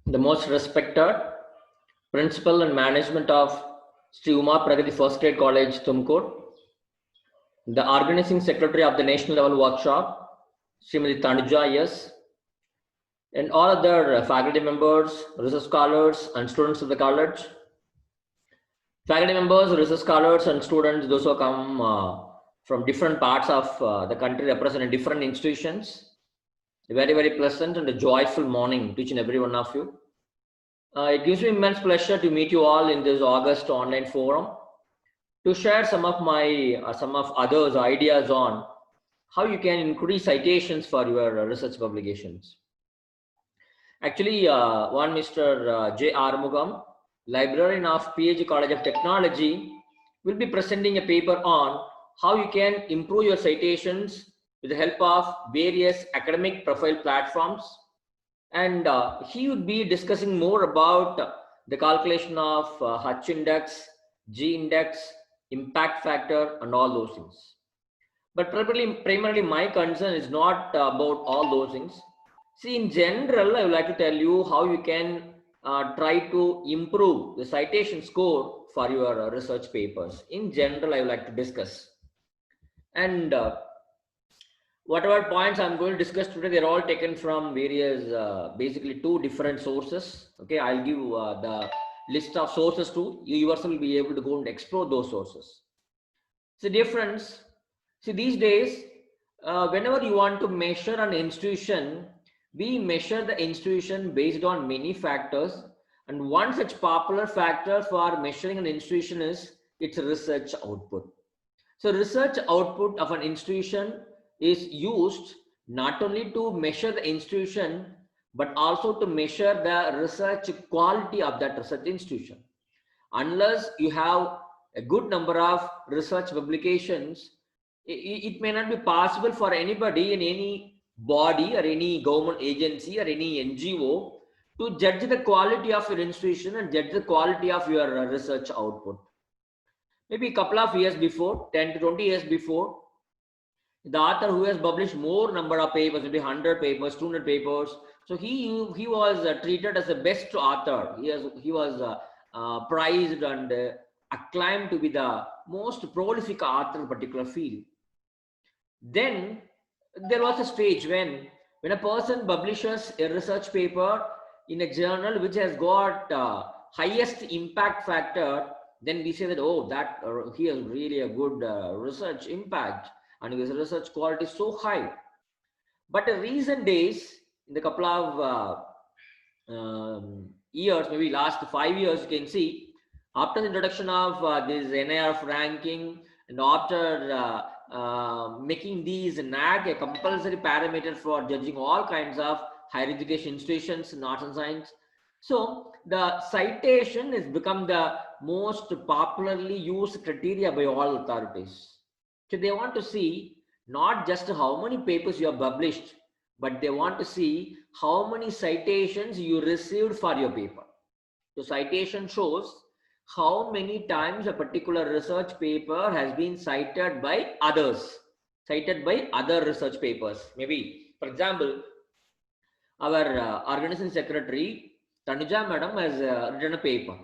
the most respected principal and management of Sri Uma Pragati First Grade College, Tumkur, the organizing secretary of the national level workshop, Srimati Tanuja, yes, and all other faculty members, research scholars, and students of the college. Faculty members, research scholars, and students, those who come from different parts of the country, representing different institutions. A very, very pleasant and a joyful morning to each and every one of you. It gives me immense pleasure to meet you all in this August online forum to share some of my, some of others' ideas on how you can increase citations for your research publications. Actually, one Mr. J. Armugam, librarian of PH College of Technology, will be presenting a paper on how you can improve your citations with the help of various academic profile platforms. And he would be discussing more about the calculation of H index, G index, impact factor, and all those things. But primarily my concern is not about all those things. See, in general, I would like to tell you how you can try to improve the citation score for your research papers. In general, I would like to discuss. And whatever points I'm going to discuss today, they're all taken from various, basically two different sources. Okay, I'll give the list of sources too. You yourself will be able to go and explore those sources. So difference, see these days, whenever you want to measure an institution, we measure the institution based on many factors. And one such popular factor for measuring an institution is its research output. So research output of an institution is used not only to measure the institution, but also to measure the research quality of that research institution. Unless you have a good number of research publications, it may not be possible for anybody in any body or any government agency or any NGO to judge the quality of your institution and judge the quality of your research output. Maybe a couple of years before, 10 to 20 years before, the author who has published more number of papers, maybe 100 papers, 200 papers, so he was treated as the best author. He was prized and acclaimed to be the most prolific author in a particular field. Then there was a stage when a person publishes a research paper in a journal which has got highest impact factor, then we say that, oh, that he has really a good research impact and his research quality is so high. But in recent days, in the couple of years, maybe last 5 years, you can see after the introduction of this NIRF ranking and after making these NAG a compulsory parameter for judging all kinds of higher education institutions in arts and science. So the citation has become the most popularly used criteria by all authorities. So they want to see not just how many papers you have published, but they want to see how many citations you received for your paper. So citation shows how many times a particular research paper has been cited by others, cited by other research papers. Maybe, for example, our organizing secretary, Tanuja madam, has written a paper.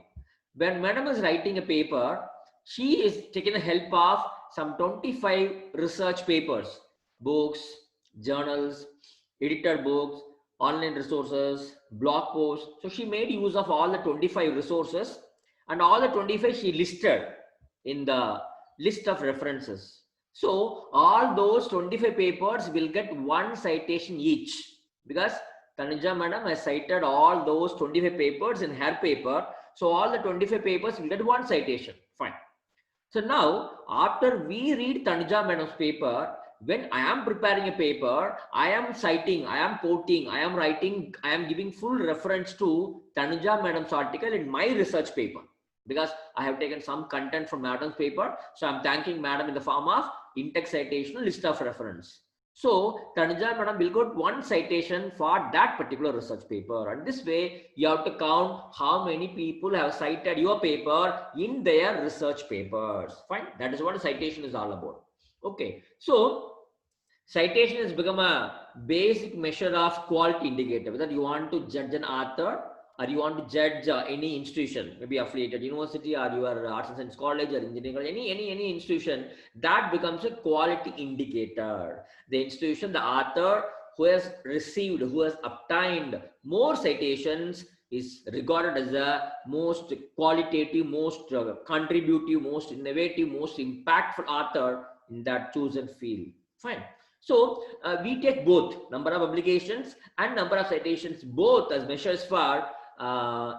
When madam is writing a paper, she is taking the help of some 25 research papers, books, journals, edited books, online resources, blog posts. So she made use of all the 25 resources and all the 25 she listed in the list of references. So all those 25 papers will get one citation each because Tanuja madam has cited all those 25 papers in her paper. So all the 25 papers will get one citation. Fine. So now, after we read Tanuja madam's paper, when I am preparing a paper, I am citing, I am quoting, I am writing, I am giving full reference to Tanuja madam's article in my research paper because I have taken some content from madam's paper. So I'm thanking madam in the form of in-text citation list of reference. So Tanuja madam will get one citation for that particular research paper. And this way you have to count how many people have cited your paper in their research papers. Fine. That is what a citation is all about. Okay. So citation has become a basic measure of quality indicator, whether you want to judge an author or you want to judge any institution, maybe affiliated university or your arts and science college or engineering college, any institution, that becomes a quality indicator. The institution, the author who has received, who has obtained more citations is regarded as the most qualitative, most contributive, most innovative, most impactful author in that chosen field. Fine. So we take both number of publications and number of citations both as measures for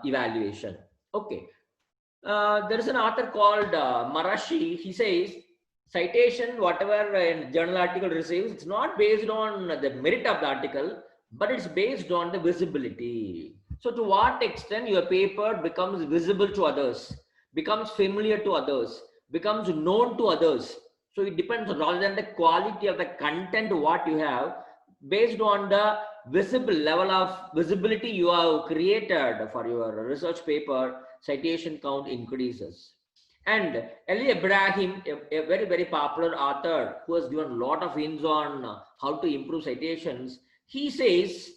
evaluation. Okay. There is an author called Marashi. He says citation, whatever a journal article receives, it's not based on the merit of the article, but it's based on the visibility. So to what extent your paper becomes visible to others, becomes familiar to others, becomes known to others. So it depends on, rather than the quality of the content what you have, based on the visible level of visibility you have created for your research paper, citation count increases. And Ali Ibrahim, a very, very popular author who has given a lot of hints on how to improve citations, he says,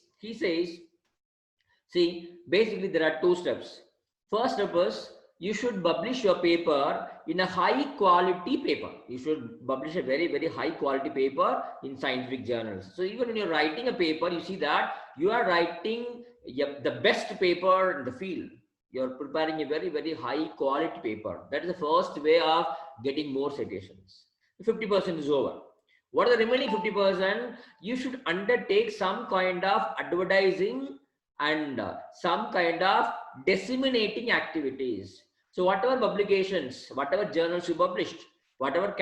see, basically there are two steps. First step is you should publish your paper in a high quality paper. You should publish a very, very high quality paper in scientific journals. So even when you're writing a paper, you see that you are writing the best paper in the field. You're preparing a very, very high quality paper. That is the first way of getting more citations. 50% is over. What are the remaining 50%? You should undertake some kind of advertising and some kind of disseminating activities. So whatever publications, whatever journals you published, whatever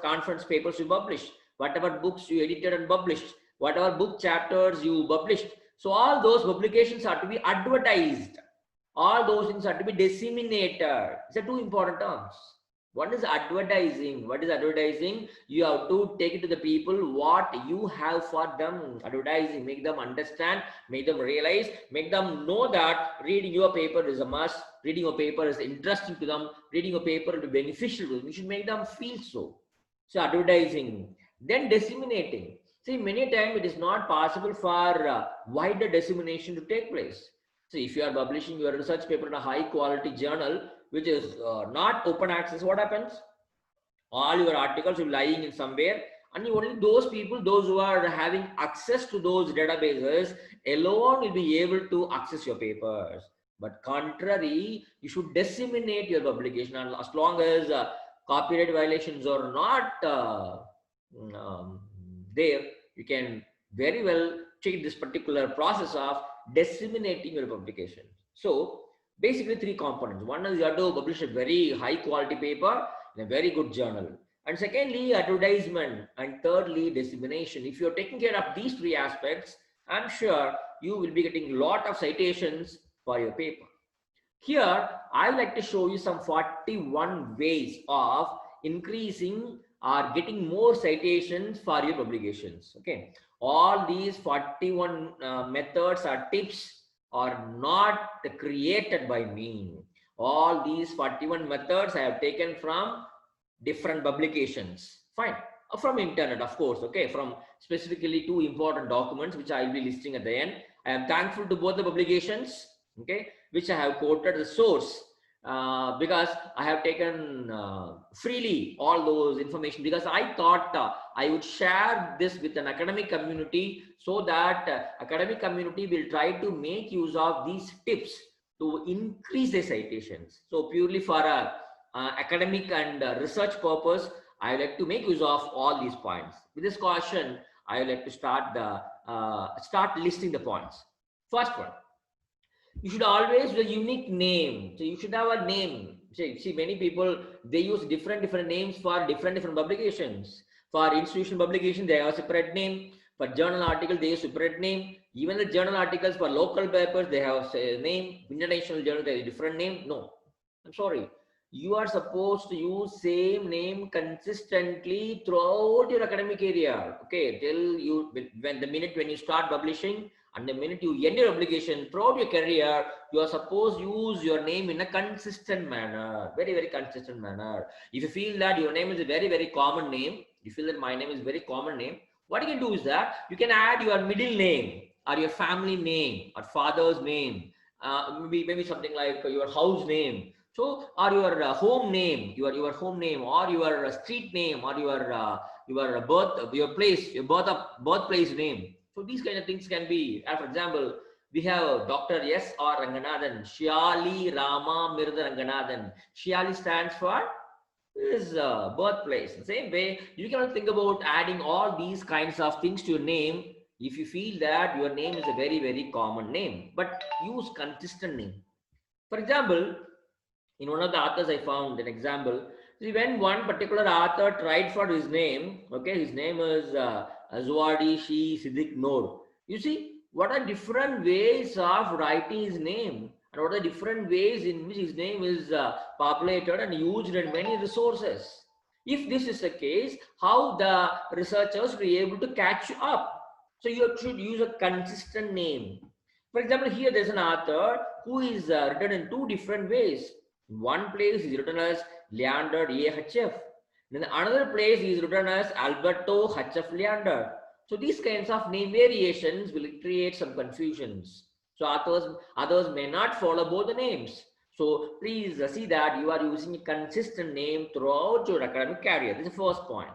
conference papers you published, whatever books you edited and published, whatever book chapters you published, so all those publications are to be advertised. All those things are to be disseminated. These are two important terms. What is advertising? What is advertising? You have to take it to the people what you have for them. Advertising, make them understand, make them realize, make them know that reading your paper is a must. Reading your paper is interesting to them. Reading your paper will be beneficial to them. You should make them feel so. So advertising, then disseminating. See, many times it is not possible for wider dissemination to take place. So if you are publishing your research paper in a high quality journal, which is not open access, what happens? All your articles will be lying in somewhere, and only those people, those who are having access to those databases alone will be able to access your papers. But contrary, you should disseminate your publication, and as long as copyright violations are not there, you can very well check this particular process of disseminating your publication. So basically three components. One is you have to publish a very high quality paper in a very good journal. And secondly, advertisement. And thirdly, dissemination. If you're taking care of these three aspects, I'm sure you will be getting a lot of citations for your paper. Here, I would like to show you some 41 ways of increasing or getting more citations for your publications. Okay. All these 41 methods or tips are not created by me. All these 41 methods I have taken from different publications. Fine. From internet, of course. Okay. From specifically two important documents, which I will be listing at the end. I am thankful to both the publications, okay, which I have quoted the source. Because I have taken freely all those information, because I thought I would share this with an academic community, so that academic community will try to make use of these tips to increase their citations. So purely for academic and research purpose, I like to make use of all these points. With this caution, I would like to start listing the points. First one. You should always use a unique name. So you should have a name. See, many people, they use different names for different publications. For institutional publications, they have a separate name. For journal articles, they use a separate name. Even the journal articles for local papers, they have a name. International journal, they have a different name. No, I'm sorry. You are supposed to use same name consistently throughout your academic area. Okay, till you, when you start publishing, and the minute you end your publication, throughout your career, you are supposed to use your name in a consistent manner, very, very consistent manner. If you feel that your name is a very, very common name, you feel that my name is a very common name, what you can do is that you can add your middle name or your family name or father's name maybe something like your house name. So, or your home name, your home name, or your street name, or your birthplace name. So these kind of things can be. For example, we have Dr. S. R. Ranganathan, Shyali Rama Mirda Ranganathan. Shyali stands for his birthplace. The same way, you cannot think about adding all these kinds of things to your name if you feel that your name is a very, very common name, but use consistent name. For example, in one of the authors I found an example. See, when one particular author tried for his name, okay, his name is Azwadi Shi Siddiq Noor. You see, what are different ways of writing his name, and what are different ways in which his name is populated and used in many resources. If this is the case, how the researchers will be able to catch you up? So you should use a consistent name. For example, here there's an author who is written in two different ways. In one place is written as Leander AHF. In another place is written as Alberto HF Leander. So these kinds of name variations will create some confusions. So others may not follow both the names. So please see that you are using a consistent name throughout your academic career. This is the first point.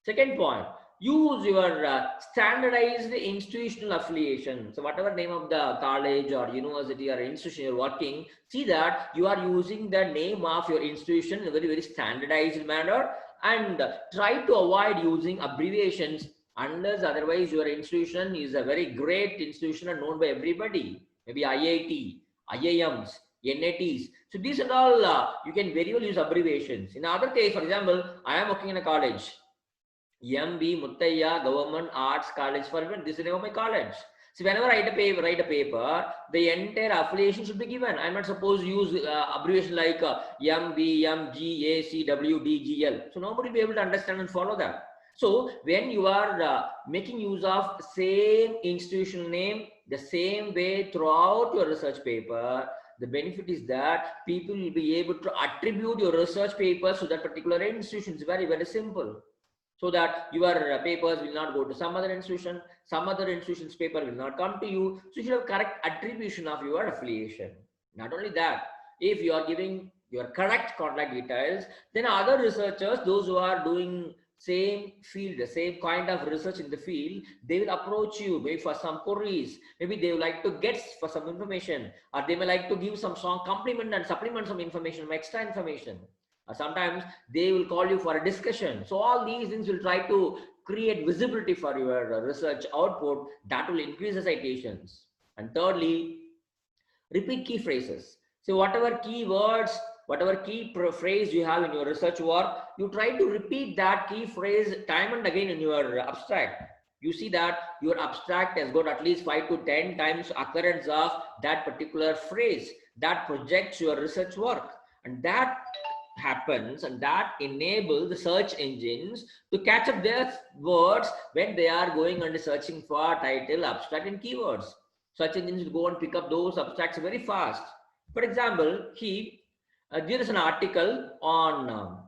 Second point, use your standardized institutional affiliation. So whatever name of the college or university or institution you're working, see that you are using the name of your institution in a very, very standardized manner, and try to avoid using abbreviations unless otherwise your institution is a very great institution and known by everybody. Maybe IIT, IIMs, NATs. So these are all, you can very well use abbreviations. In other case, for example, I am working in a college. MB Muttaya Government Arts College for Women. This is the name of my college. So whenever I write a paper, the entire affiliation should be given. I'm not supposed to use abbreviation like MB, MG, AC, W, D, GL. So nobody will be able to understand and follow that. So when you are making use of same institutional name, the same way throughout your research paper, the benefit is that people will be able to attribute your research papers to that particular institution. It's very, very simple. So that your papers will not go to some other institution, some other institution's paper will not come to you. So you should have correct attribution of your affiliation. Not only that, if you are giving your correct contact details, then other researchers, those who are doing same field, the same kind of research in the field, they will approach you maybe for some queries. Maybe they would like to get for some information, or they may like to give some strong complement and supplement some information, some extra information. Sometimes they will call you for a discussion. So all these things will try to create visibility for your research output that will increase the citations. And thirdly, repeat key phrases. So whatever key words, whatever key phrase you have in your research work, you try to repeat that key phrase time and again in your abstract. You see that your abstract has got at least 5 to 10 times occurrence of that particular phrase that projects your research work. And that happens, and that enables the search engines to catch up their words when they are going and searching for title, abstract, and keywords. Search engines will go and pick up those abstracts very fast. For example, there is an article on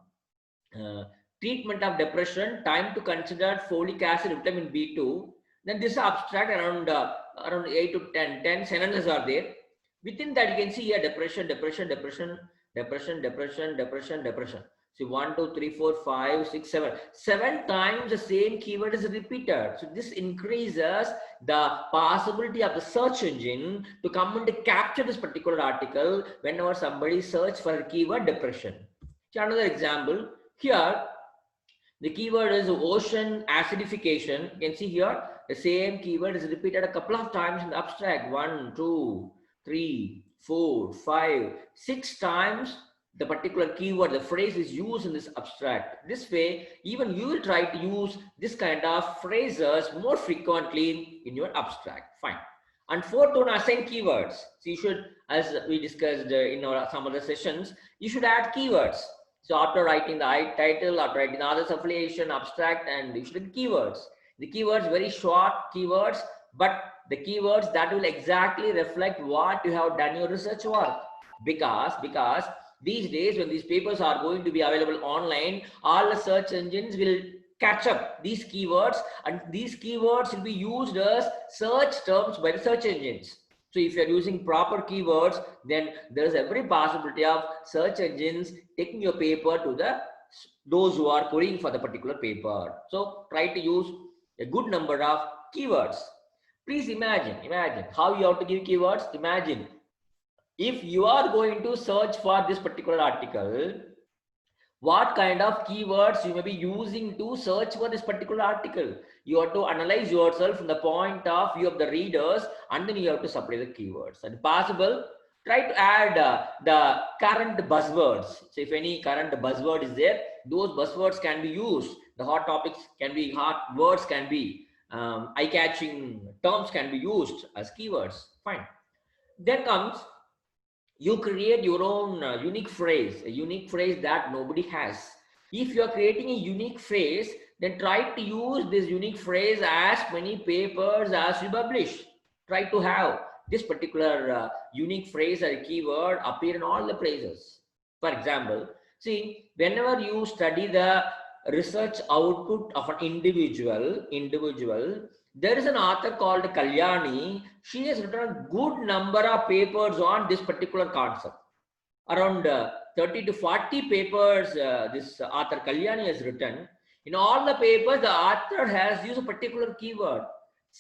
treatment of depression, time to consider folic acid, vitamin B2. Then this abstract around 8 to 10 sentences are there. Within that, you can see here depression. See, 1, 2, 3, 4, 5, 6, 7. 7 times the same keyword is repeated. So this increases the possibility of the search engine to come and to capture this particular article whenever somebody searches for the keyword depression. So another example here, the keyword is ocean acidification. You can see here the same keyword is repeated a couple of times in the abstract. 1, 2, 3, 4, 5, 6 times the particular keyword, the phrase is used in this abstract. This way, even you will try to use this kind of phrases more frequently in your abstract. Fine. And fourth one, assign keywords. So you should, as we discussed in some other sessions, you should add keywords. So after writing the title, after writing the author's affiliation, abstract, and you should add keywords. The keywords, very short keywords, but the keywords that will exactly reflect what you have done your research work. Because these days when these papers are going to be available online, all the search engines will catch up these keywords, and these keywords will be used as search terms by the search engines. So if you're using proper keywords, then there's every possibility of search engines taking your paper to those who are querying for the particular paper. So try to use a good number of keywords. Please imagine how you have to give keywords. Imagine if you are going to search for this particular article, what kind of keywords you may be using to search for this particular article. You have to analyze yourself from the point of view of the readers, and then you have to supply the keywords. And possible, try to add the current buzzwords. So if any current buzzword is there, those buzzwords can be used. The hot topics can be, hot words can be, eye-catching terms can be used as keywords. Fine. Then comes, you create your own unique phrase, a unique phrase that nobody has. If you are creating a unique phrase, then try to use this unique phrase as many papers as you publish. Try to have this particular unique phrase or keyword appear in all the places. For example, see, whenever you study the research output of an individual, there is an author called Kalyani. She has written a good number of papers on this particular concept. Around 30 to 40 papers this author Kalyani has written. In all the papers, the author has used a particular keyword,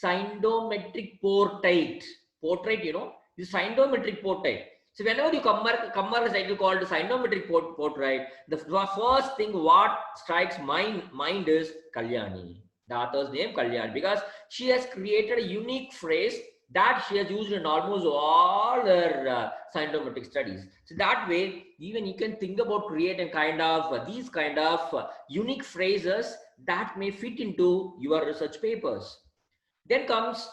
syndometric portrait. Portrait, you know, this syndometric portrait. So whenever you come across a title called syndometric portrait, the first thing what strikes my mind is Kalyani. The author's name Kalyani, because she has created a unique phrase that she has used in almost all her syndometric studies. So that way, even you can think about creating kind of these kind of unique phrases that may fit into your research papers. Then comes,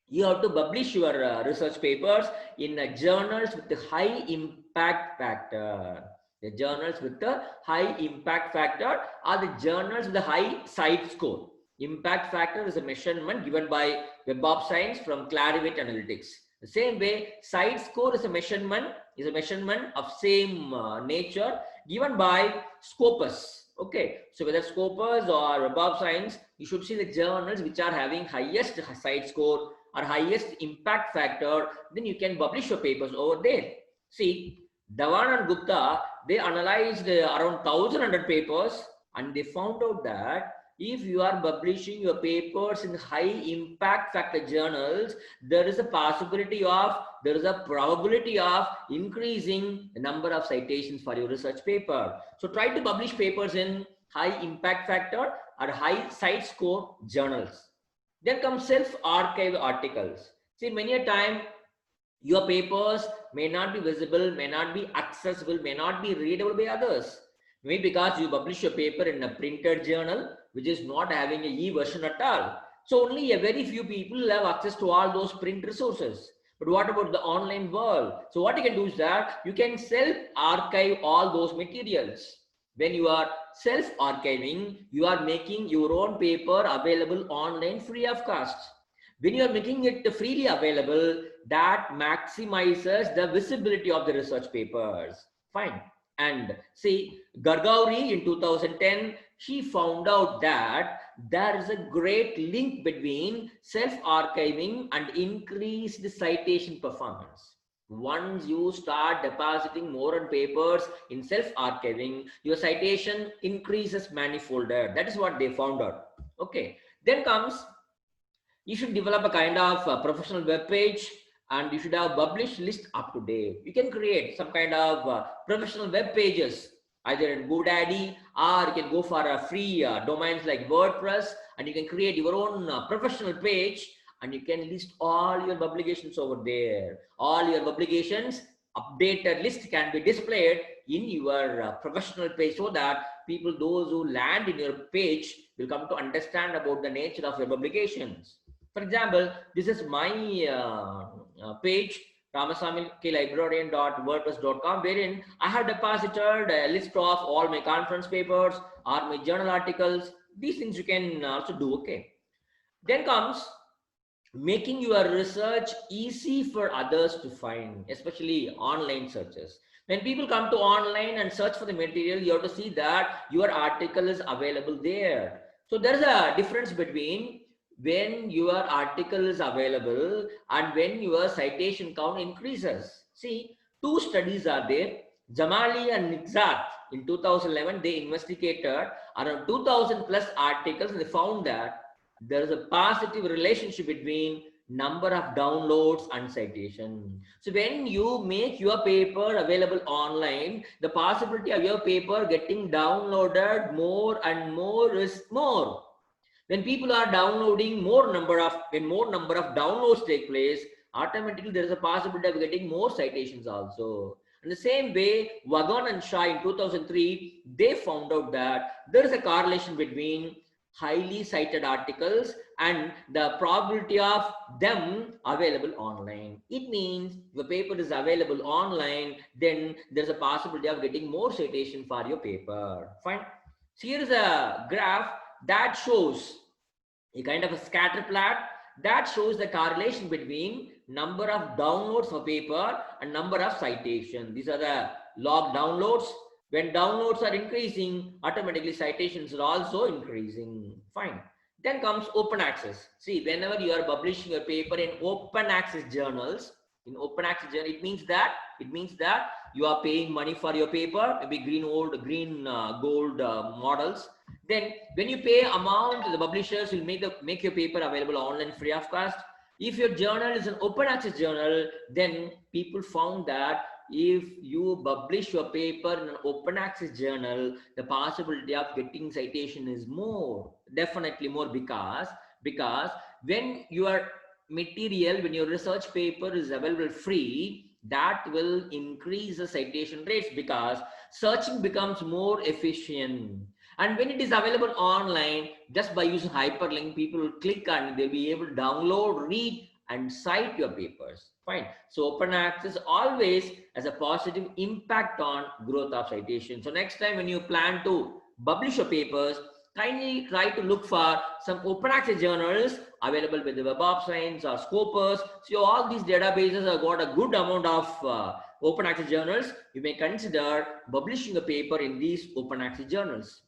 you have to publish your research papers in journals with the high impact factor. The journals with the high impact factor are the journals with the high site score. Impact factor is a measurement given by Web of Science from Clarivate Analytics. The same way, site score is a measurement of same nature given by Scopus. Okay, so whether Scopus or Web of Science, you should see the journals which are having highest site score or highest impact factor. Then you can publish your papers over there. See, Dhawan and Gupta, they analyzed around 1,100 papers, and they found out that if you are publishing your papers in high impact factor journals, there is a probability of increasing the number of citations for your research paper. So try to publish papers in high impact factor or high site score journals. Then comes self-archive articles. See, many a time your papers may not be visible, may not be accessible, may not be readable by others. Maybe because you publish your paper in a printed journal, which is not having a e-version at all. So only a very few people have access to all those print resources. But what about the online world? So what you can do is that you can self-archive all those materials. When you are self-archiving, you are making your own paper available online free of cost. When you are making it freely available, that maximizes the visibility of the research papers. Fine. And see, Gargauri in 2010, she found out that there is a great link between self-archiving and increased citation performance. Once you start depositing more on papers in self-archiving, your citation increases manifolded. That is what they found out. Okay. Then comes, you should develop a kind of professional web page, and you should have published list up to date. You can create some kind of professional web pages, either in GoDaddy, or you can go for a free domains like WordPress, and you can create your own professional page, and you can list all your publications over there. All your publications, updated list can be displayed in your professional page, so that people, those who land in your page, will come to understand about the nature of your publications. For example, this is my page, ramasamiklibrarian.wordpress.com, wherein I have deposited a list of all my conference papers or my journal articles. These things you can also do. Okay. Then comes making your research easy for others to find, especially online searches. When people come to online and search for the material, you have to see that your article is available there. So there is a difference between when your article is available and when your citation count increases. See, two studies are there. Jamali and Nixat in 2011, they investigated around 2000 plus articles and they found that there is a positive relationship between number of downloads and citation. So when you make your paper available online, the possibility of your paper getting downloaded more and more is more. When people are downloading when more number of downloads take place, automatically there is a possibility of getting more citations also. In the same way, Wagon and Shah in 2003, they found out that there is a correlation between highly cited articles and the probability of them available online. It means if a paper is available online, then there's a possibility of getting more citation for your paper. Fine. So here is a graph that shows a kind of a scatter plot that shows the correlation between number of downloads of paper and number of citation. These are the log downloads. When downloads are increasing, automatically citations are also increasing. Fine. Then comes open access. See, whenever you are publishing your paper in open access journals, it means that you are paying money for your paper, maybe green gold models. Then when you pay amount, the publishers will make your paper available online free of cost. If your journal is an open access journal, then people found that if you publish your paper in an open access journal, the possibility of getting citation is definitely more, because when your material, when your research paper is available free, that will increase the citation rates because searching becomes more efficient. And when it is available online, just by using hyperlink, people will click and they'll be able to download, read, and cite your papers. Fine. So open access always has a positive impact on growth of citation. So next time when you plan to publish your papers, kindly try to look for some open access journals available with the Web of Science or Scopus. So all these databases have got a good amount of open access journals. You may consider publishing a paper in these open access journals.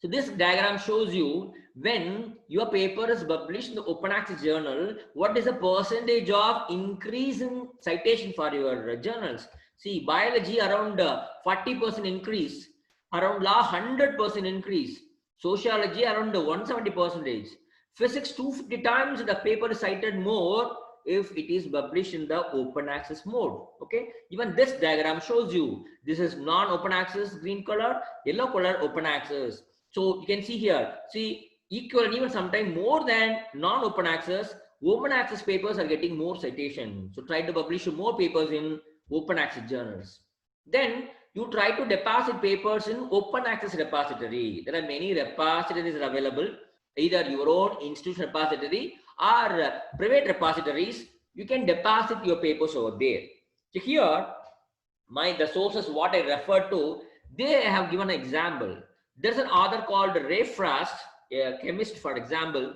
So this diagram shows you when your paper is published in the open access journal, what is the percentage of increase in citation for your journals. See, biology around 40% increase, around law 100% increase, sociology around 170%, physics 250 times the paper is cited more if it is published in the open access mode. Okay, even this diagram shows you this is non-open access, green color, yellow color, open access. So you can see here, see equal and even sometimes more than non-open access, open access papers are getting more citation. So try to publish more papers in open access journals. Then you try to deposit papers in open access repository. There are many repositories that are available, either your own institution repository or private repositories. You can deposit your papers over there. So here, the sources what I referred to, they have given an example. There's an author called Ray Frost, a chemist, for example.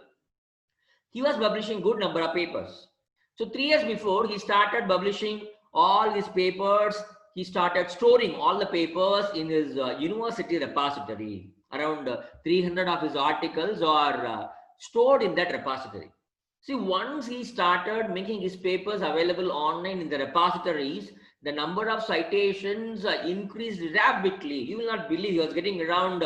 He was publishing good number of papers. So 3 years before he started publishing all his papers, he started storing all the papers in his university repository. Around 300 of his articles are stored in that repository. See, once he started making his papers available online in the repositories, the number of citations increased rapidly. You will not believe he was getting around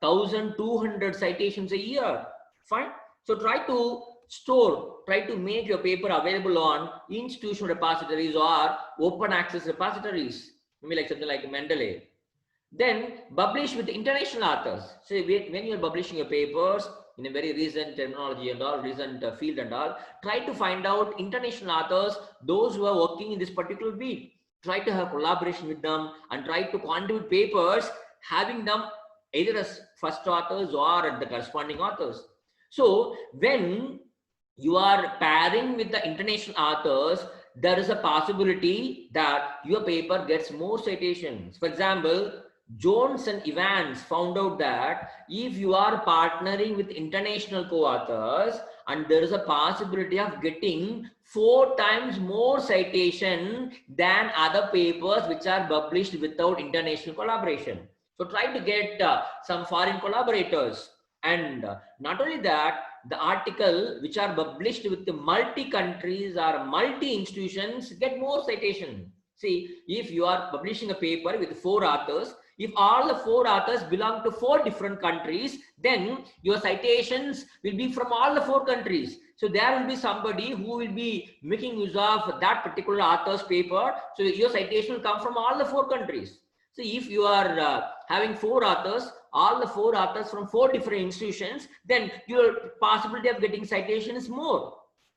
1,200 citations a year. Fine. So try to make your paper available on institutional repositories or open access repositories. Maybe like something like Mendeley. Then publish with international authors. So when you're publishing your papers in a very recent terminology and all, recent field and all, try to find out international authors, those who are working in this particular field. Try to have collaboration with them and try to contribute papers, having them either as first authors or the corresponding authors. So when you are pairing with the international authors, there is a possibility that your paper gets more citations. For example, Jones and Evans found out that if you are partnering with international co-authors, and there is a possibility of getting 4 times more citation than other papers which are published without international collaboration. So try to get some foreign collaborators. And not only that, the article which are published with the multi countries or multi institutions get more citation. See, if you are publishing a paper with 4 authors, if all the 4 authors belong to 4 different countries, then your citations will be from all the 4 countries. So there will be somebody who will be making use of that particular author's paper. So your citation will come from all the 4 countries. So if you are having 4 authors, all the 4 authors from 4 different institutions, then your possibility of getting citation is more.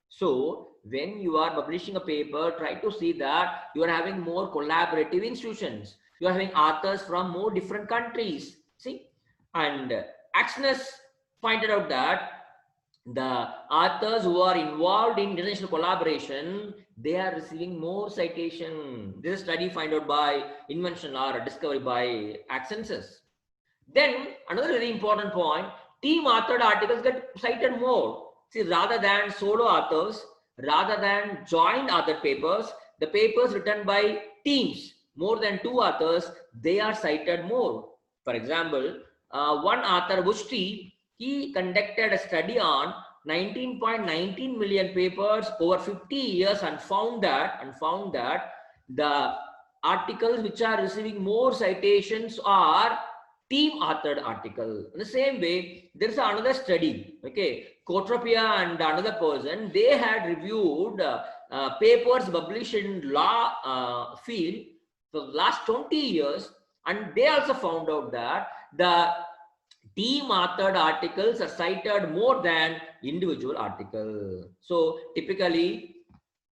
So when you are publishing a paper, try to see that you are having more collaborative institutions. You are having authors from more different countries. See, and Axnes pointed out that the authors who are involved in international collaboration, they are receiving more citation. This is study found out by invention or discovery by Axensis. Then another very important point, team authored articles get cited more. See, rather than solo authors, rather than joint author papers, the papers written by teams, more than 2 authors, they are cited more. For example, one author, Wushti, he conducted a study on 19.19 million papers over 50 years and found that the articles which are receiving more citations are team authored article. In the same way, there is another study, okay, Kotropia and another person, they had reviewed papers published in law field for the last 20 years, and they also found out that the team authored articles are cited more than individual article. So typically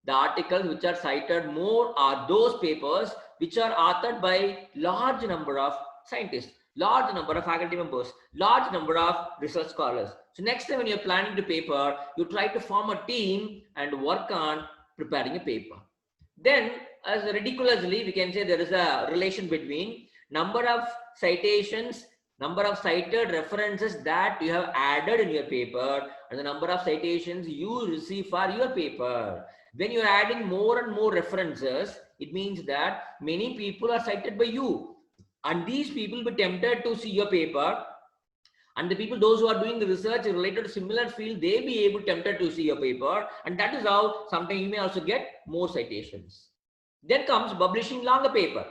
the articles which are cited more are those papers which are authored by large number of scientists, large number of faculty members, large number of research scholars. So next time when you're planning the paper, you try to form a team and work on preparing a paper. Then as ridiculously, we can say there is a relation between number of citations, number of cited references that you have added in your paper, and the number of citations you receive for your paper. When you're adding more and more references, it means that many people are cited by you. And these people will be tempted to see your paper, and the people, those who are doing the research related to similar field, they be able tempted to see your paper, and that is how sometimes you may also get more citations. Then comes publishing longer paper.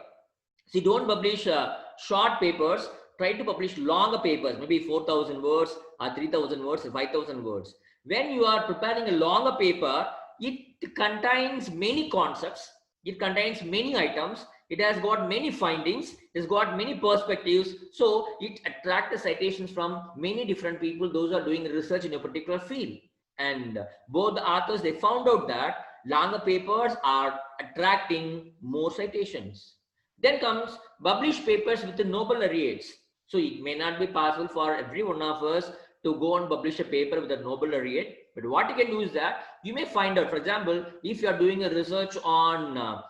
See, don't publish short papers, try to publish longer papers, maybe 4,000 words or 3,000 words or 5,000 words. When you are preparing a longer paper, it contains many concepts, it contains many items, it has got many findings, it has got many perspectives, so it attracts the citations from many different people, those who are doing research in a particular field. And both the authors, they found out that longer papers are attracting more citations. Then comes published papers with the Nobel laureates. So it may not be possible for every one of us to go and publish a paper with a Nobel laureate, but what you can do is that you may find out, for example, if you are doing a research on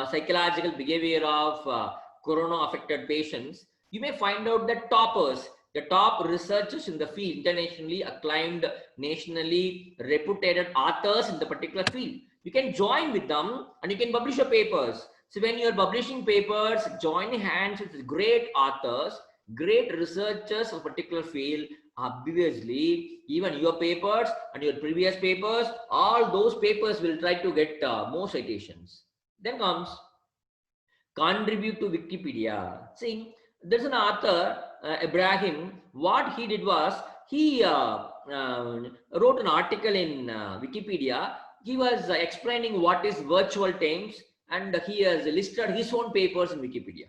psychological behavior of corona affected patients, you may find out that toppers, the top researchers in the field, internationally acclaimed, nationally reputed authors in the particular field, you can join with them and you can publish your papers. So when you're publishing papers, join hands with great authors, great researchers of a particular field, obviously even your papers and your previous papers, all those papers will try to get more citations. Then comes contribute to Wikipedia. See, there's an author, Ibrahim. What he did was he wrote an article in Wikipedia. He was explaining what is virtual times, and he has listed his own papers in Wikipedia.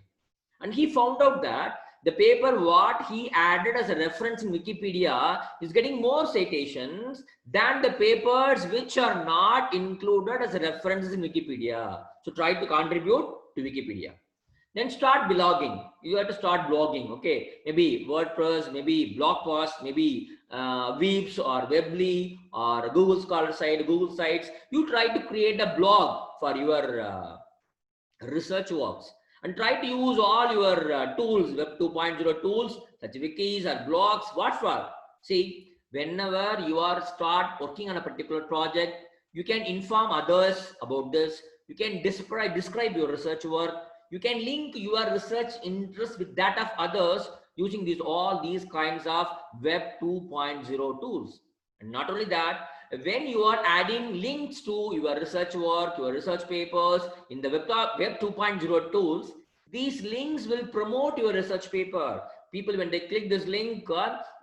And he found out that the paper what he added as a reference in Wikipedia is getting more citations than the papers which are not included as references in Wikipedia. So try to contribute to Wikipedia. Then start blogging. You have to start blogging, okay? Maybe WordPress, maybe blog post, maybe Weebs or Weebly or Google Scholar site, Google Sites. You try to create a blog for your research works. And try to use all your tools, Web 2.0 tools, such wikis or blogs, what for? See, whenever you are start working on a particular project, you can inform others about this. You can describe your research work. You can link your research interest with that of others using all these kinds of Web 2.0 tools. And not only that, when you are adding links to your research work, your research papers in the Web 2.0 tools, these links will promote your research paper. People, when they click this link,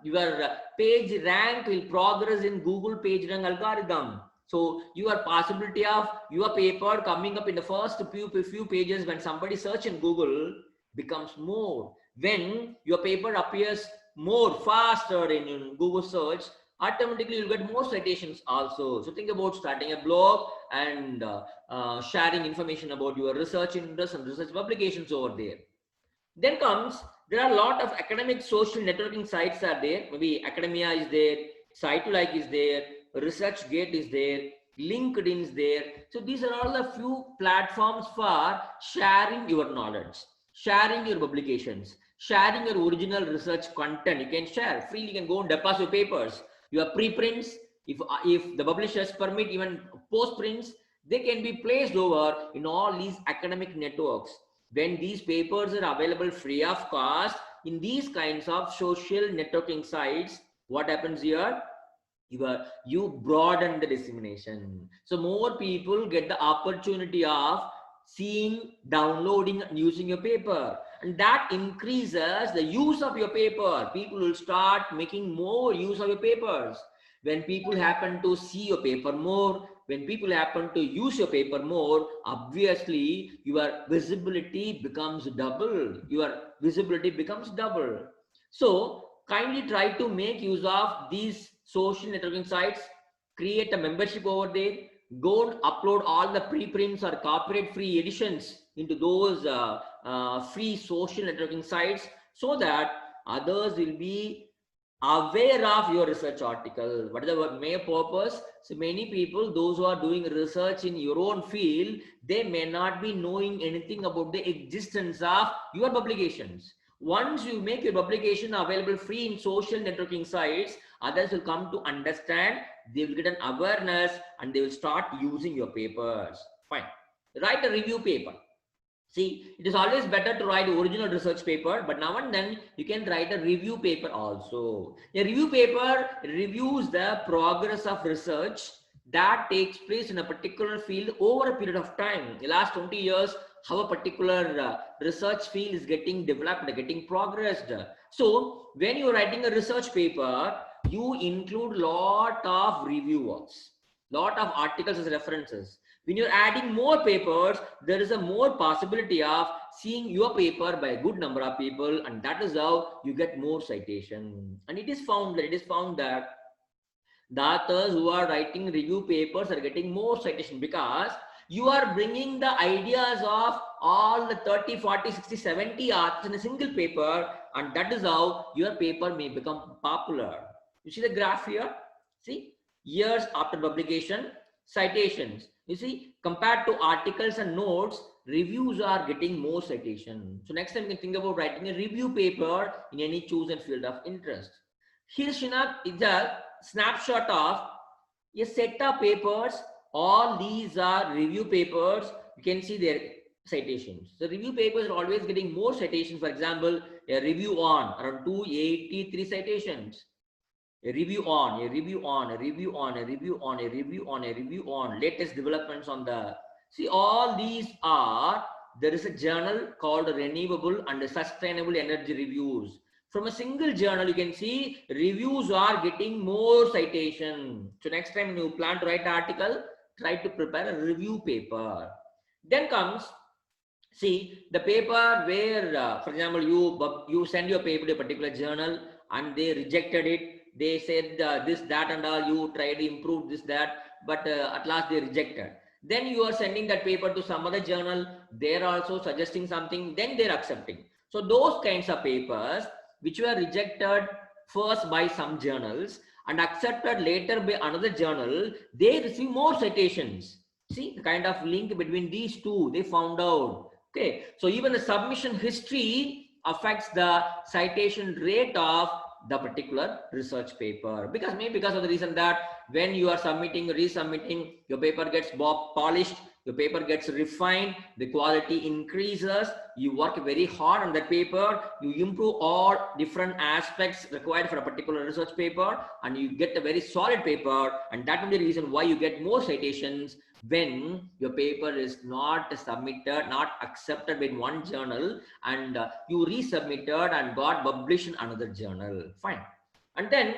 your page rank will progress in Google page rank algorithm. So your possibility of your paper coming up in the first few pages when somebody search in Google becomes more. When your paper appears more faster in Google search, automatically you'll get more citations also. So think about starting a blog and sharing information about your research interests and research publications over there. Then comes, there are a lot of academic social networking sites are there. Maybe Academia is there, Site2Like is there, ResearchGate is there, LinkedIn is there. So these are all the few platforms for sharing your knowledge, sharing your publications, sharing your original research content. You can share freely, you can go and deposit your papers, your preprints. If the publishers permit even post prints, they can be placed over in all these academic networks. When these papers are available free of cost in these kinds of social networking sites, what happens here? You broaden the dissemination. So more people get the opportunity of seeing, downloading, and using your paper. And that increases the use of your paper. People will start making more use of your papers. When people happen to see your paper more, when people happen to use your paper more, obviously your visibility becomes double. Your visibility becomes double. So kindly try to make use of these social networking sites, create a membership over there, go and upload all the preprints or copyright free editions into those free social networking sites, so that others will be aware of your research article. What is the main purpose? So many people, those who are doing research in your own field, they may not be knowing anything about the existence of your publications. Once you make your publication available free in social networking sites, others will come to understand, they will get an awareness, and they will start using your papers. Fine. Write a review paper. See, it is always better to write original research paper, but now and then you can write a review paper also. A review paper reviews the progress of research that takes place in a particular field over a period of time. The last 20 years, how a particular research field is getting developed, getting progressed. So when you're writing a research paper, you include lot of review works, lot of articles as references. When you're adding more papers, there is a more possibility of seeing your paper by a good number of people, and that is how you get more citation. And it is found that the authors who are writing review papers are getting more citation, because you are bringing the ideas of all the 30, 40, 60, 70 authors in a single paper, and that is how your paper may become popular. You see the graph here? See, years after publication, citations. You see, compared to articles and notes, reviews are getting more citation. So next time you can think about writing a review paper in any chosen field of interest. Here, Shinab, is a snapshot of a set of papers. All these are review papers. You can see their citations. The review papers are always getting more citations. For example, a review on around 283 citations. A review on, a review on, a review on, a review on, a review on, a review on, latest developments on the. See, all these are, there is a journal called Renewable and Sustainable Energy Reviews. From a single journal, you can see reviews are getting more citation. So next time when you plan to write an article, try to prepare a review paper. Then comes, see, the paper where, for example, you send your paper to a particular journal and they rejected it. They said this, that, and all. You try to improve this, that, but at last they rejected. Then you are sending that paper to some other journal. They're also suggesting something. Then they're accepting. So those kinds of papers which were rejected first by some journals and accepted later by another journal, they receive more citations. See the kind of link between these two they found out. Okay, so even the submission history affects the citation rate of the particular research paper, because of the reason that when you are submitting, resubmitting, your paper gets polished, your paper gets refined, the quality increases, you work very hard on that paper, you improve all different aspects required for a particular research paper, and you get a very solid paper. And that will be the reason why you get more citations when your paper is not submitted, not accepted in one journal, and you resubmitted and got published in another journal. Fine. And then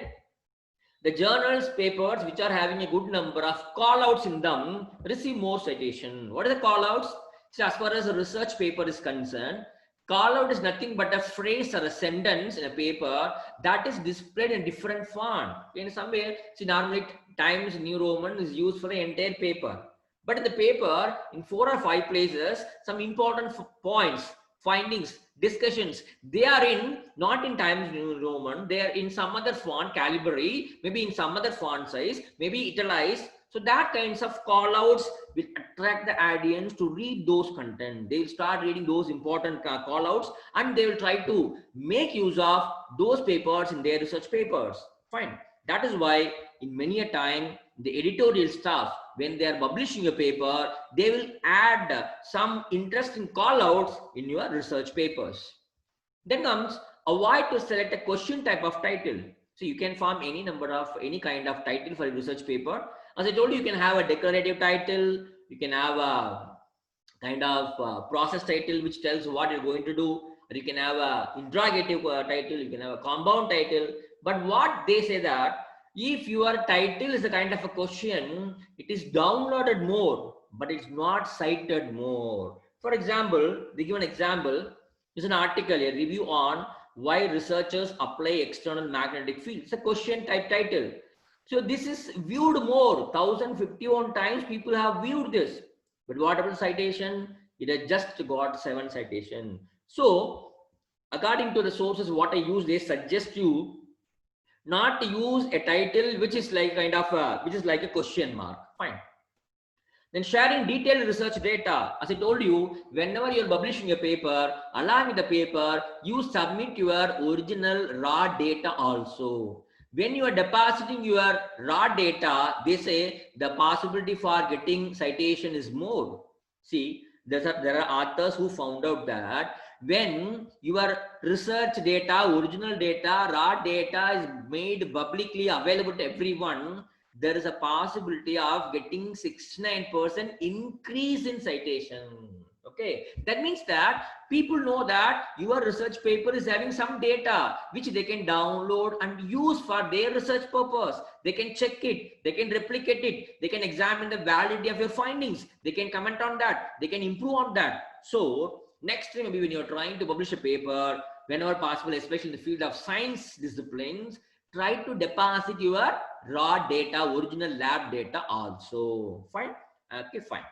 the journals papers which are having a good number of call outs in them receive more citation. What are the call outs? So as far as a research paper is concerned, call out is nothing but a phrase or a sentence in a paper that is displayed in different font. In some way, see, normally Times New Roman is used for the entire paper. But in the paper, in 4 or 5 places, some important points, findings, discussions, they are in not in Times New Roman, they are in some other font, Calibri, maybe in some other font size, maybe italicized. So that kinds of call outs will attract the audience to read those content. They will start reading those important call outs, and they will try to make use of those papers in their research papers. Fine. That is why in many a time, the editorial staff, when they are publishing a paper, they will add some interesting call outs in your research papers. Then comes avoid to select a question type of title. So you can form any number of any kind of title for a research paper. As I told you, you can have a declarative title, you can have a kind of process title which tells what you're going to do, or you can have a interrogative title, you can have a compound title. But what they say that if your title is a kind of a question, it is downloaded more, but it's not cited more. For example, they give an example. It's an article, a review on why researchers apply external magnetic field. It's a question type title. So this is viewed more, 1051 times people have viewed this. But what about citation? It has just got 7 citation. So according to the sources what I use, they suggest you not to use a title which is like kind of which is like a question mark. Fine. Then sharing detailed research data. As I told you, whenever you're publishing a paper, along with the paper, you submit your original raw data also. When you are depositing your raw data, they say the possibility for getting citation is more. See, there are authors who found out that when your research data, original data, raw data is made publicly available to everyone, there is a possibility of getting 69% increase in citation. Okay, that means that people know that your research paper is having some data which they can download and use for their research purpose. They can check it, they can replicate it, they can examine the validity of your findings, they can comment on that, they can improve on that. So next time, maybe when you're trying to publish a paper, whenever possible, especially in the field of science disciplines, try to deposit your raw data, original lab data also. Fine. Okay, fine.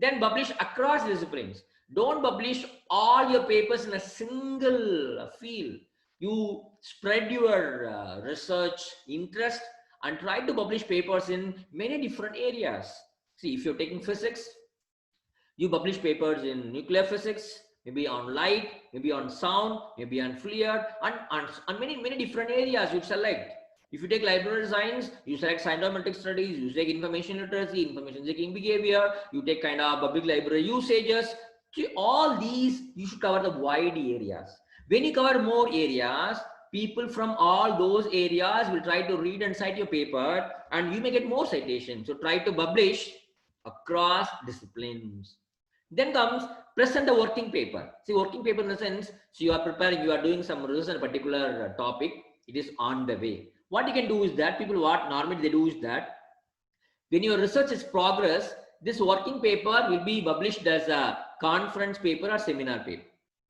Then publish across disciplines. Don't publish all your papers in a single field. You spread your research interest and try to publish papers in many different areas. See, if you're taking physics, you publish papers in nuclear physics, maybe on light, maybe on sound, maybe on fluid, and many different areas you select. If you take library science, you select scientific studies, you take information literacy, information seeking behavior, you take kind of public library usages. So all these, you should cover the wide areas. When you cover more areas, people from all those areas will try to read and cite your paper, and you may get more citations. So try to publish across disciplines. Then comes present a working paper. See, working paper in the sense, so you are preparing, you are doing some research on a particular topic, it is on the way. What you can do is that people, what normally they do is that when your research is progress, this working paper will be published as a conference paper or seminar paper.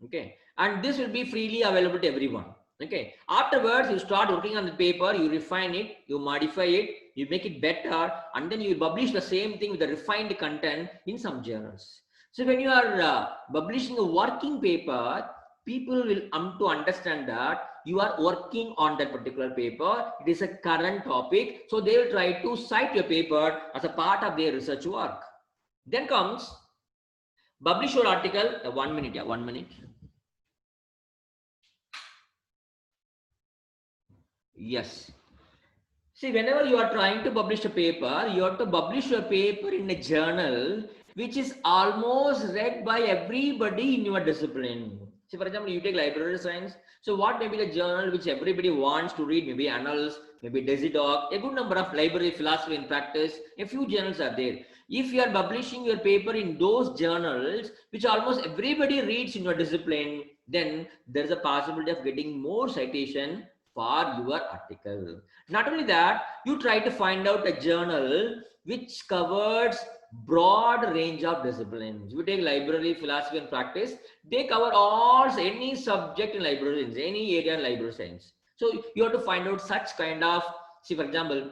Okay. And this will be freely available to everyone. Okay. Afterwards, you start working on the paper, you refine it, you modify it, you make it better, and then you publish the same thing with the refined content in some journals. So when you are publishing a working paper, people will come to understand that you are working on that particular paper. It is a current topic. So they will try to cite your paper as a part of their research work. Then comes publish your article. 1 minute. Yeah, 1 minute. Yes. See, whenever you are trying to publish a paper, you have to publish your paper in a journal which is almost read by everybody in your discipline. So for example, you take library science. So what may be the journal which everybody wants to read? Maybe Annals, maybe Desidoc, a good number of library, philosophy and practice, a few journals are there. If you are publishing your paper in those journals, which almost everybody reads in your discipline, then there is a possibility of getting more citation for your article. Not only that, you try to find out a journal which covers broad range of disciplines. You take library, philosophy and practice, they cover all any subject in library science, any area in library science. So you have to find out such kind of, see for example,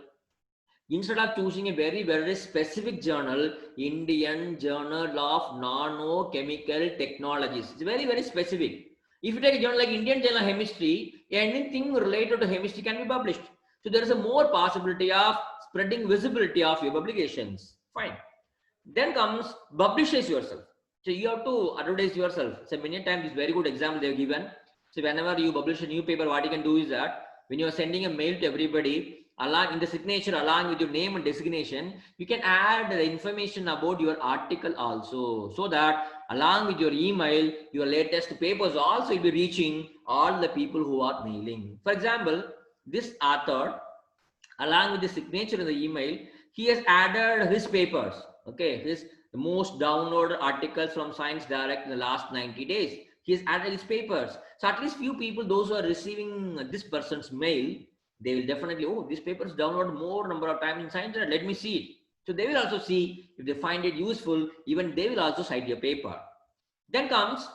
instead of choosing a very specific journal, Indian Journal of Nano-Chemical Technologies, it's very specific. If you take a journal like Indian Journal of Chemistry, anything related to chemistry can be published. So there is a more possibility of spreading visibility of your publications. Fine. Then comes publicize yourself. So you have to advertise yourself. So many times it's very good example they've given. So whenever you publish a new paper, what you can do is that when you are sending a mail to everybody, along in the signature, along with your name and designation, you can add the information about your article also, so that along with your email, your latest papers also will be reaching all the people who are mailing. For example, this author, along with the signature in the email, he has added his papers. Okay, his most downloaded articles from Science Direct in the last 90 days. He has added his papers. So at least few people, those who are receiving this person's mail, they will definitely, oh, this paper is downloaded more number of times in Science Direct, let me see it. So they will also see, if they find it useful, even they will also cite your paper. Then comes,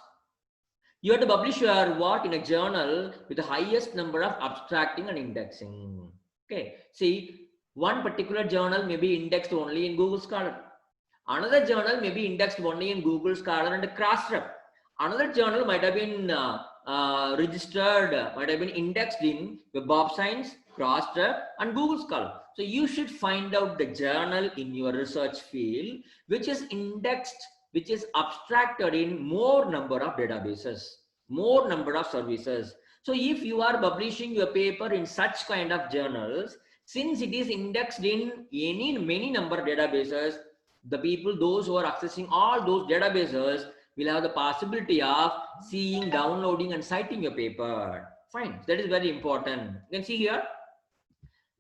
you have to publish your work in a journal with the highest number of abstracting and indexing. Okay, see, one particular journal may be indexed only in Google Scholar. Another journal may be indexed only in Google Scholar and Crossref. Another journal might have been registered, might have been indexed in Web of Science, Crossref, and Google Scholar. So you should find out the journal in your research field which is indexed, which is abstracted in more number of databases, more number of services. So if you are publishing your paper in such kind of journals, since it is indexed in many number of databases, the people, those who are accessing all those databases, will have the possibility of seeing, downloading and citing your paper. Fine, that is very important. You can see here,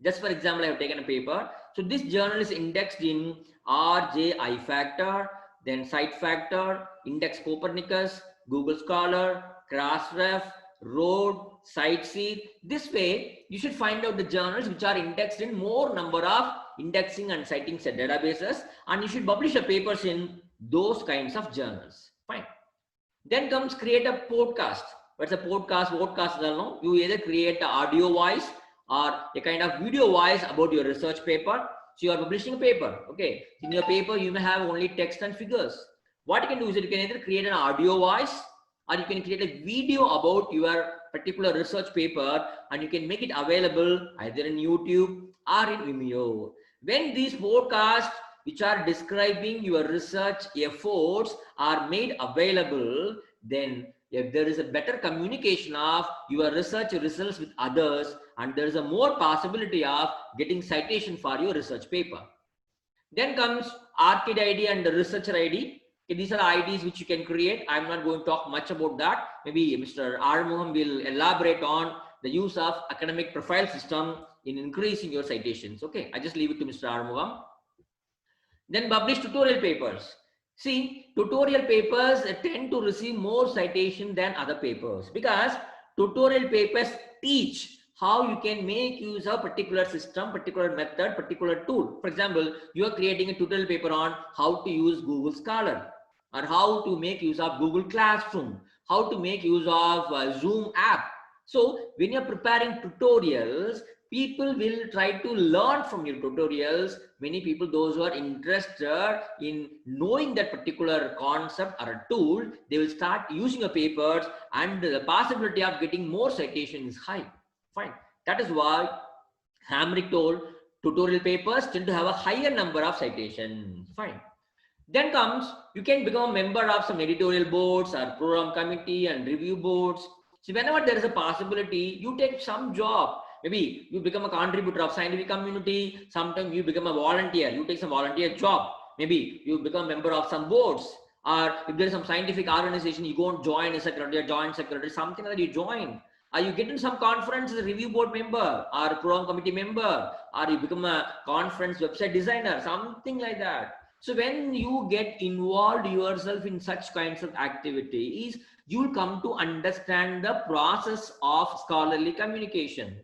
just for example, I have taken a paper. So this journal is indexed in RJ Factor, then Cite Factor, Index Copernicus, Google Scholar, Crossref, Road, CiteSeed. This way, you should find out the journals which are indexed in more number of indexing and citing set databases, and you should publish your papers in those kinds of journals. Fine. Then comes create a podcast. What's a podcast? Podcast, you either create an audio voice or a kind of video voice about your research paper. So you are publishing a paper. Okay. In your paper, you may have only text and figures. What you can do is that you can either create an audio voice or you can create a video about your particular research paper, and you can make it available either in YouTube or in Vimeo. When these podcasts which are describing your research efforts are made available, then if there is a better communication of your research results with others, and there is a more possibility of getting citation for your research paper. Then comes ArchID ID and the researcher ID. Okay, these are IDs which you can create. I'm not going to talk much about that. Maybe Mr. Arumugham will elaborate on the use of academic profile system in increasing your citations. Okay, I just leave it to Mr. Arumugham. Then publish tutorial papers. See, tutorial papers tend to receive more citation than other papers because tutorial papers teach how you can make use of particular system, particular method, particular tool. For example, you are creating a tutorial paper on how to use Google Scholar, or how to make use of Google Classroom, how to make use of Zoom app. So when you're preparing tutorials, people will try to learn from your tutorials. Many people, those who are interested in knowing that particular concept or a tool, they will start using your papers, and the possibility of getting more citation is high. Fine. That is why Hamrick told tutorial papers tend to have a higher number of citations. Fine. Then comes, you can become a member of some editorial boards or program committee and review boards. So whenever there is a possibility, you take some job. Maybe you become a contributor of scientific community. Sometimes you become a volunteer. You take some volunteer job. maybe you become a member of some boards, or if there is some scientific organization, you go and join a secretary, a joint secretary, something like that you join. Or you get in some conference as a review board member or a program committee member, or you become a conference website designer, something like that. So when you get involved yourself in such kinds of activities, you will come to understand the process of scholarly communication.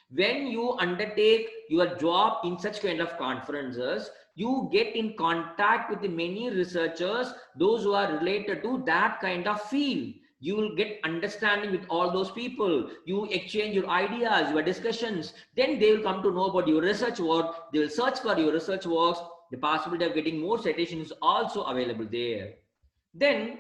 When you undertake your job in such kind of conferences, you get in contact with the many researchers, those who are related to that kind of field. You will get understanding with all those people. You exchange your ideas, your discussions. Then they will come to know about your research work. They will search for your research works. The possibility of getting more citations is also available there. Then,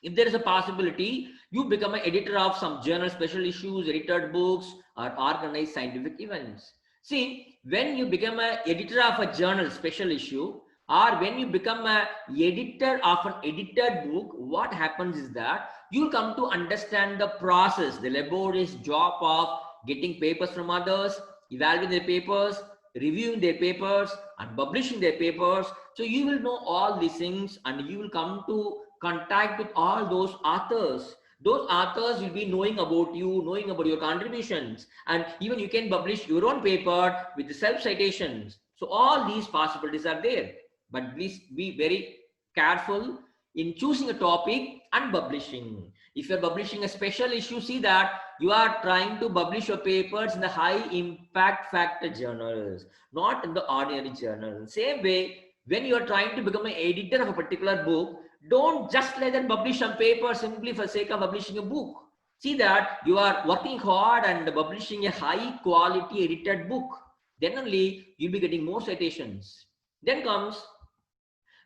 if there is a possibility, you become an editor of some journal special issues, edited books, or organized scientific events. See, when you become an editor of a journal special issue, or when you become an editor of an edited book, what happens is that you'll come to understand the process, the laborious job of getting papers from others, evaluating their papers, reviewing their papers, and publishing their papers. So you will know all these things, and you will come to contact with all those authors. Those authors will be knowing about you, knowing about your contributions, and even you can publish your own paper with the self-citations. So all these possibilities are there, but please be very careful in choosing a topic and publishing. If you're publishing a special issue, see that you are trying to publish your papers in the high impact factor journals, not in the ordinary journals. Same way, when you are trying to become an editor of a particular book, don't just let them publish some paper simply for the sake of publishing a book. See that you are working hard and publishing a high quality edited book. Then only you'll be getting more citations. Then comes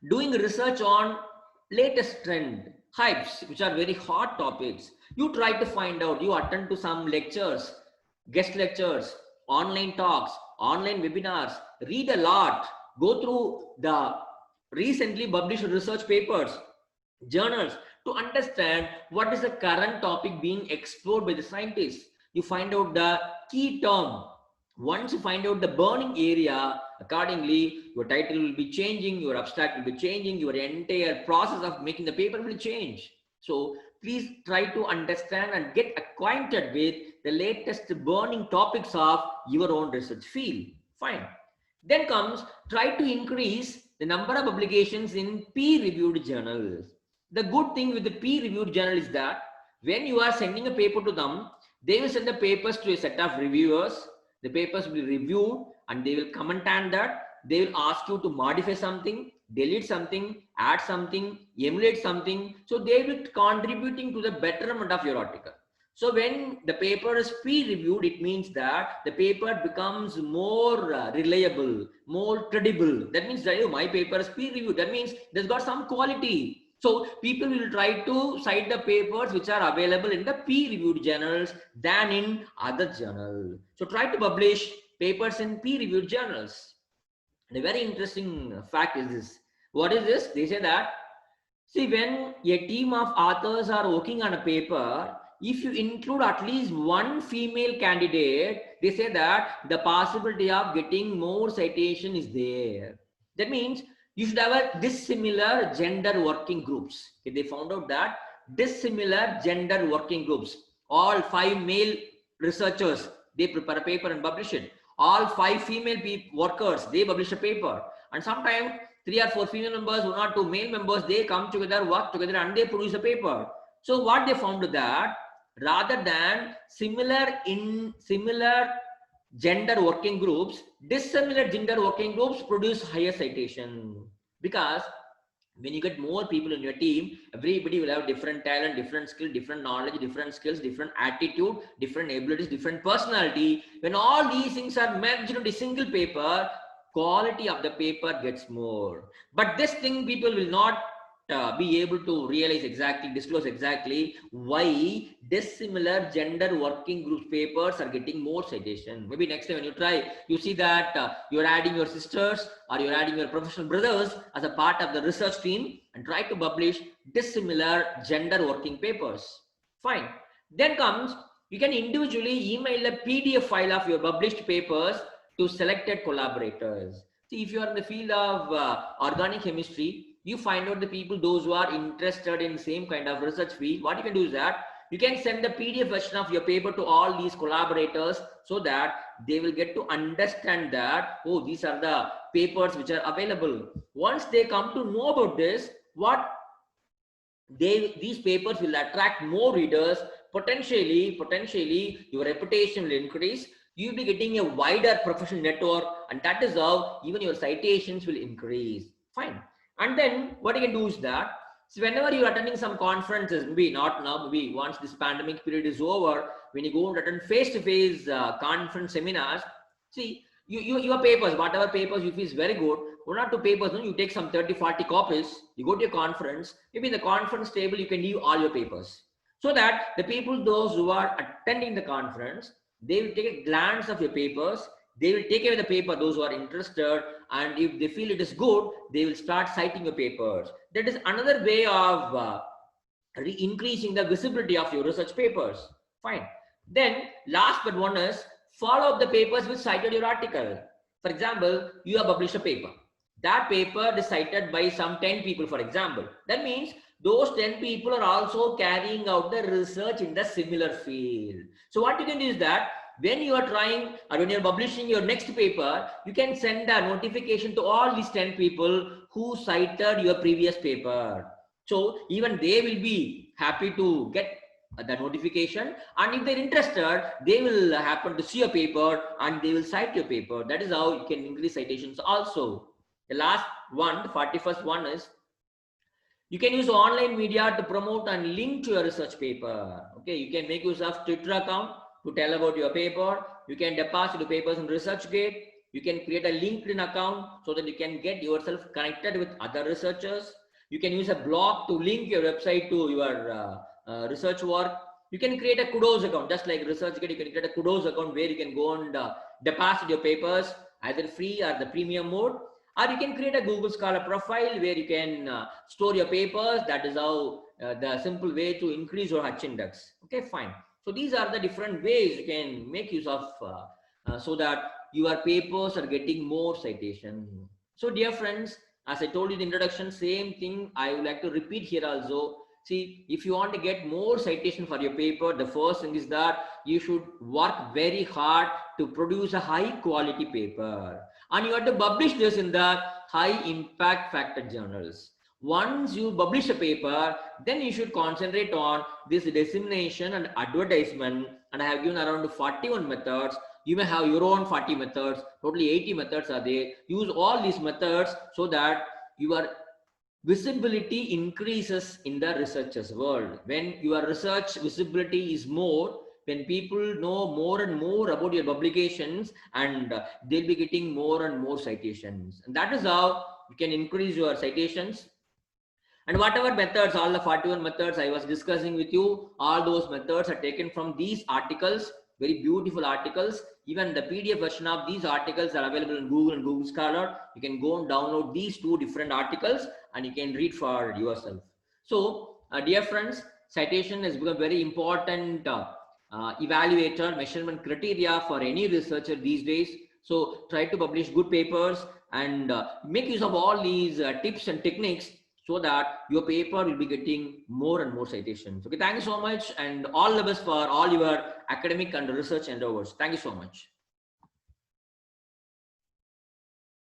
doing research on latest trend, hypes, which are very hot topics. You try to find out, you attend to some lectures, guest lectures, online talks, online webinars, read a lot, go through the recently published research papers, journals, to understand what is the current topic being explored by the scientists. You find out the key term. Once you find out the burning area, accordingly, your title will be changing, your abstract will be changing, your entire process of making the paper will change. So please try to understand and get acquainted with the latest burning topics of your own research field. Fine. Then comes, try to increase the number of publications in peer-reviewed journals. The good thing with the peer-reviewed journal is that when you are sending a paper to them, they will send the papers to a set of reviewers. The papers will be reviewed and they will comment on that. They will ask you to modify something, delete something, add something, emulate something. So they will be contributing to the betterment of your article. So when the paper is peer-reviewed, it means that the paper becomes more reliable, more credible. That means that my paper is peer-reviewed. That means there's got some quality. So people will try to cite the papers which are available in the peer-reviewed journals than in other journals. So try to publish papers in peer-reviewed journals. And a very interesting fact is this. What is this? They say that, see, when a team of authors are working on a paper, if you include at least one female candidate, they say that the possibility of getting more citation is there. That means you should have a dissimilar gender working groups. Okay, they found out that dissimilar gender working groups, all 5 male researchers, they prepare a paper and publish it. All 5 female workers, they publish a paper. And sometimes 3 or 4 female members, 1 or 2 male members, they come together, work together, and they produce a paper. So what they found that rather than similar gender working groups, dissimilar gender working groups produce higher citation. Because when you get more people in your team, everybody will have different talent, different skill, different knowledge, different skills, different attitude, different abilities, different personality. When all these things are merged into a single paper, quality of the paper gets more. But this thing people will not be able to realize exactly, disclose exactly why dissimilar gender working group papers are getting more citation. Maybe next time when you try, you see that you're adding your sisters or you're adding your professional brothers as a part of the research team and try to publish dissimilar gender working papers. Fine. Then comes, you can individually email a PDF file of your published papers to selected collaborators. See, if you are in the field of organic chemistry, you find out the people, those who are interested in same kind of research field. What you can do is that you can send the PDF version of your paper to all these collaborators so that they will get to understand that, oh, these are the papers which are available. Once they come to know about this, what these papers will attract more readers. Potentially your reputation will increase. You'll be getting a wider professional network, and that is how even your citations will increase. Fine. And then what you can do is that, so whenever you're attending some conferences, maybe not now, maybe once this pandemic period is over, when you go and attend face-to-face conference seminars, see, your papers, whatever papers you feel is very good, 1 or 2 papers, you take some 30-40 copies, you go to your conference, maybe in the conference table, you can leave all your papers. So that the people, those who are attending the conference, they will take a glance of your papers, they will take away the paper, those who are interested, and if they feel it is good, they will start citing your papers. That is another way of increasing the visibility of your research papers. Fine. Then last but one is, follow up the papers which cited your article. For example, you have published a paper. That paper is cited by some 10 people, for example. That means those 10 people are also carrying out the research in the similar field. So what you can do is that when you are trying or when you're publishing your next paper, you can send a notification to all these 10 people who cited your previous paper. So even they will be happy to get the notification, and if they're interested, they will happen to see your paper and they will cite your paper. That is how you can increase citations also. The last one, the 41st one is, you can use online media to promote and link to your research paper. Okay, you can make use of Twitter account to tell about your paper. You can deposit the papers in ResearchGate. You can create a LinkedIn account so that you can get yourself connected with other researchers. You can use a blog to link your website to your research work. You can create a kudos account, just like ResearchGate. You can create a kudos account where you can go and deposit your papers, either free or the premium mode. Or you can create a Google Scholar profile where you can store your papers. That is how the simple way to increase your H index. Okay, fine. So these are the different ways you can make use of so that your papers are getting more citation. So dear friends, as I told you in the introduction, same thing I would like to repeat here also. See, if you want to get more citation for your paper, the first thing is that you should work very hard to produce a high quality paper. And you have to publish this in the high impact factor journals. Once you publish a paper, then you should concentrate on this dissemination and advertisement. And I have given around 41 methods. You may have your own 40 methods, totally 80 methods are there. Use all these methods so that your visibility increases in the researchers world. When your research visibility is more, when people know more and more about your publications, and they'll be getting more and more citations. And that is how you can increase your citations. And whatever methods, all the 41 methods I was discussing with you, all those methods are taken from these articles, very beautiful articles. Even the PDF version of these articles are available in Google and Google Scholar. You can go and download these 2 different articles and you can read for yourself. So, dear friends, citation has become very important evaluator, measurement criteria for any researcher these days. So try to publish good papers and make use of all these tips and techniques so that your paper will be getting more and more citations. Okay, thank you so much, and all the best for all your academic and research endeavors. Thank you so much.